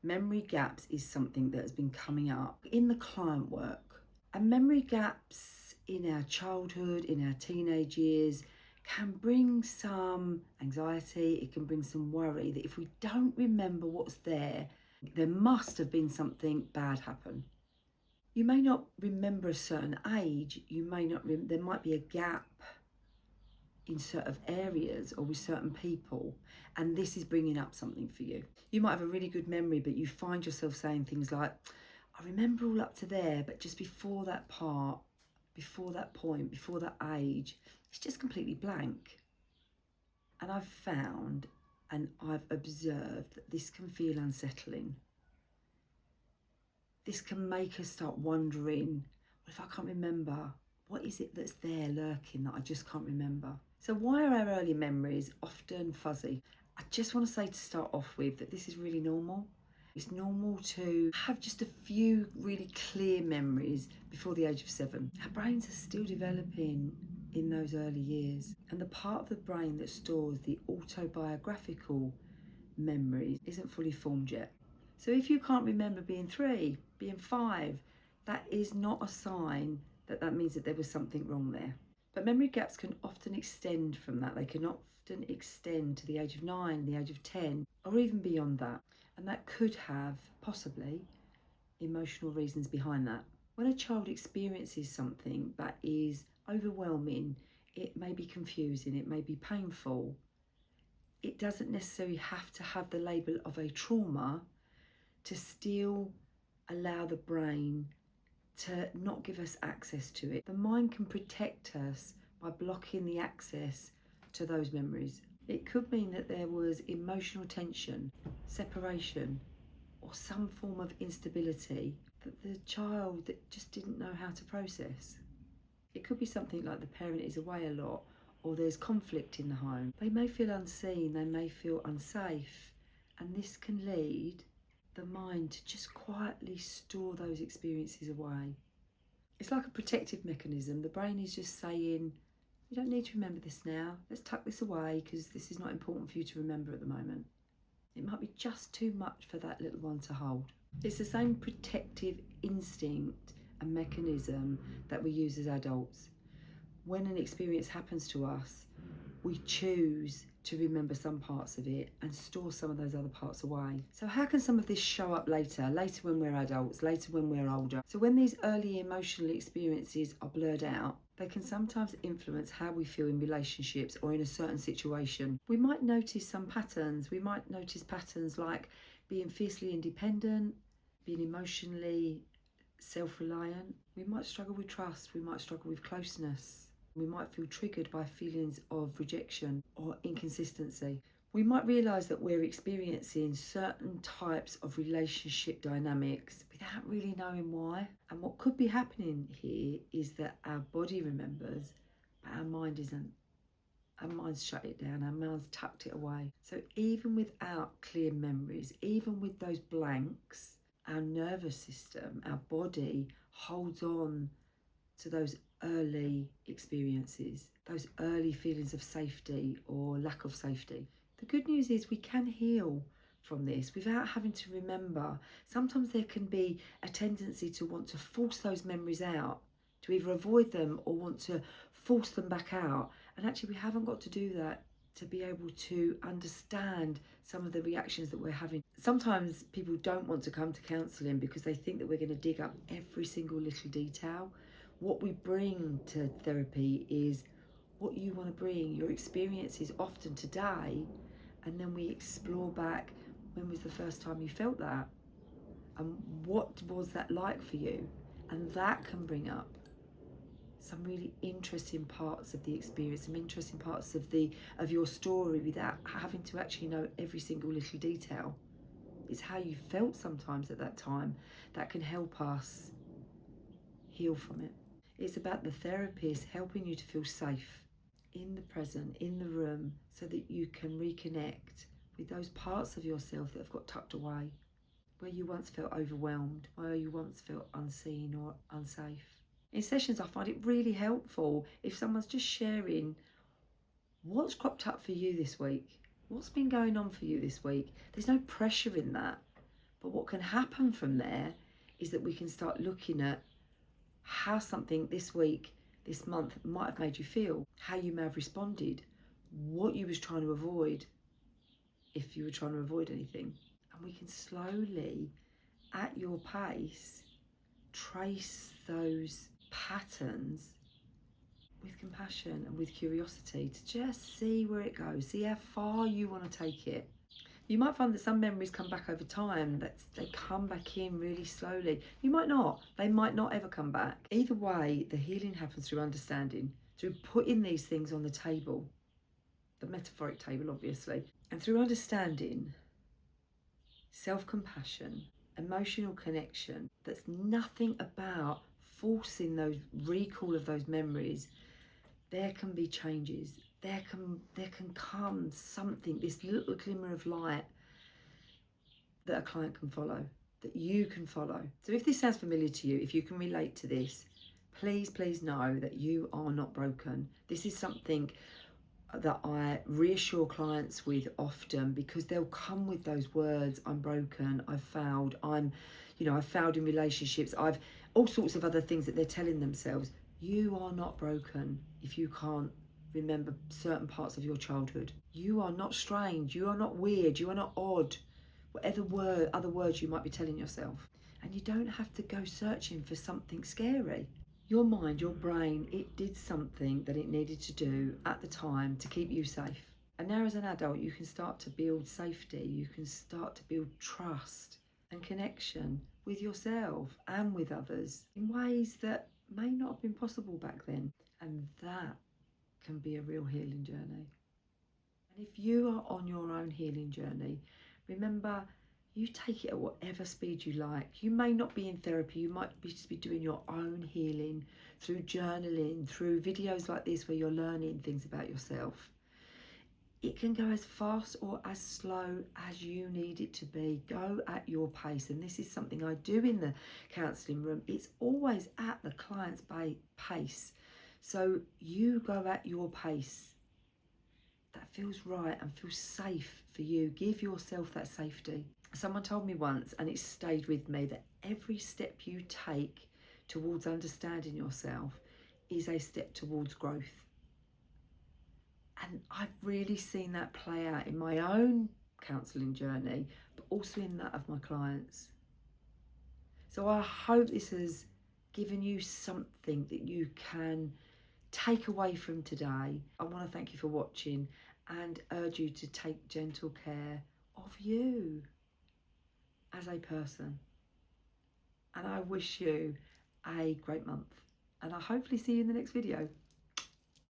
Memory gaps is something that has been coming up in the client work. And memory gaps in our childhood, in our teenage years, can bring some anxiety, it can bring some worry that if we don't remember what's there, there must have been something bad happen. You may not remember a certain age, you may not, there might be a gap in certain areas or with certain people, and this is bringing up something for you. You might have a really good memory, but you find yourself saying things like, I remember all up to there, but just before that part, before that point, before that age, it's just completely blank. And I've found and I've observed that this can feel unsettling. This can make us start wondering, what if I can't remember? What is it that's there lurking that I just can't remember? So why are our early memories often fuzzy? I just want to say to start off with that this is really normal. It's normal to have just a few really clear memories before the age of 7. Our brains are still developing in those early years, and the part of the brain that stores the autobiographical memories isn't fully formed yet. So if you can't remember being 3, being 5, that is not a sign that that means that there was something wrong there. But memory gaps can often extend from that. They can often extend to the age of 9, the age of 10, or even beyond that. And that could have, possibly, emotional reasons behind that. When a child experiences something that is overwhelming, it may be confusing, it may be painful, it doesn't necessarily have to have the label of a trauma to still allow the brain to not give us access to it. The mind can protect us by blocking the access to those memories. It could mean that there was emotional tension, separation, or some form of instability that the child that just didn't know how to process. It could be something like the parent is away a lot, or there's conflict in the home. They may feel unseen, they may feel unsafe, and this can lead the mind to just quietly store those experiences away. It's like a protective mechanism. The brain is just saying, you don't need to remember this now. Let's tuck this away because this is not important for you to remember at the moment. It might be just too much for that little one to hold. It's the same protective instinct and mechanism that we use as adults. When an experience happens to us, we choose to remember some parts of it and store some of those other parts away. So how can some of this show up later when we're adults, later when we're older? So when these early emotional experiences are blurred out, they can sometimes influence how we feel in relationships or in a certain situation. We might notice some patterns. We might notice patterns like being fiercely independent, being emotionally self-reliant. We might struggle with trust. We might struggle with closeness. We might feel triggered by feelings of rejection or inconsistency. We might realise that we're experiencing certain types of relationship dynamics without really knowing why. And what could be happening here is that our body remembers, but our mind isn't. Our mind's shut it down, our mind's tucked it away. So even without clear memories, even with those blanks, our nervous system, our body holds on to those early experiences, those early feelings of safety or lack of safety. The good news is we can heal from this without having to remember. Sometimes there can be a tendency to want to force those memories out, to either avoid them or want to force them back out. And actually we haven't got to do that to be able to understand some of the reactions that we're having. Sometimes people don't want to come to counselling because they think that we're going to dig up every single little detail. What we bring to therapy is what you want to bring, your experiences often today, and then we explore back, when was the first time you felt that? And what was that like for you? And that can bring up some really interesting parts of the experience, some interesting parts of your story without having to actually know every single little detail. It's how you felt sometimes at that time that can help us heal from it. It's about the therapist helping you to feel safe in the present, in the room, so that you can reconnect with those parts of yourself that have got tucked away, where you once felt overwhelmed, where you once felt unseen or unsafe. In sessions, I find it really helpful if someone's just sharing what's cropped up for you this week, what's been going on for you this week. There's no pressure in that, But what can happen from there is that we can start looking at how something this week, this month might have made you feel, how you may have responded, what you was trying to avoid, if you were trying to avoid anything. And we can slowly, at your pace, trace those patterns with compassion and with curiosity to just see where it goes, see how far you want to take it. You might find that some memories come back over time, that they come back in really slowly. You might not. They might not ever come back. Either way, the healing happens through understanding, through putting these things on the table, the metaphoric table, obviously, and through understanding, self-compassion, emotional connection. That's nothing about forcing those recall of those memories. There can be changes. There can come something, this little glimmer of light that a client can follow, that you can follow. So if this sounds familiar to you, if you can relate to this, please know that you are not broken. This is something that I reassure clients with often, because they'll come with those words: I'm broken, I've failed, I've failed in relationships, I've all sorts of other things that they're telling themselves. You are not broken if you can't remember certain parts of your childhood. You are not strange, you are not weird, you are not odd, whatever other words you might be telling yourself. And you don't have to go searching for something scary. Your mind, your brain, it did something that it needed to do at the time to keep you safe. And now as an adult, you can start to build safety. You can start to build trust and connection with yourself and with others in ways that may not have been possible back then. And that can be a real healing journey. And if you are on your own healing journey, remember, you take it at whatever speed you like. You may not be in therapy. You might just be doing your own healing through journaling, through videos like this where you're learning things about yourself. It can go as fast or as slow as you need it to be. Go at your pace. And this is something I do in the counselling room. It's always at the client's pace. So you go at your pace that feels right and feels safe for you. Give yourself that safety. Someone told me once, and it stayed with me, that every step you take towards understanding yourself is a step towards growth. And I've really seen that play out in my own counselling journey, but also in that of my clients. So I hope this has given you something that you can take away from today. I want to thank you for watching and urge you to take gentle care of you as a person. And I wish you a great month, and I'll hopefully see you in the next video.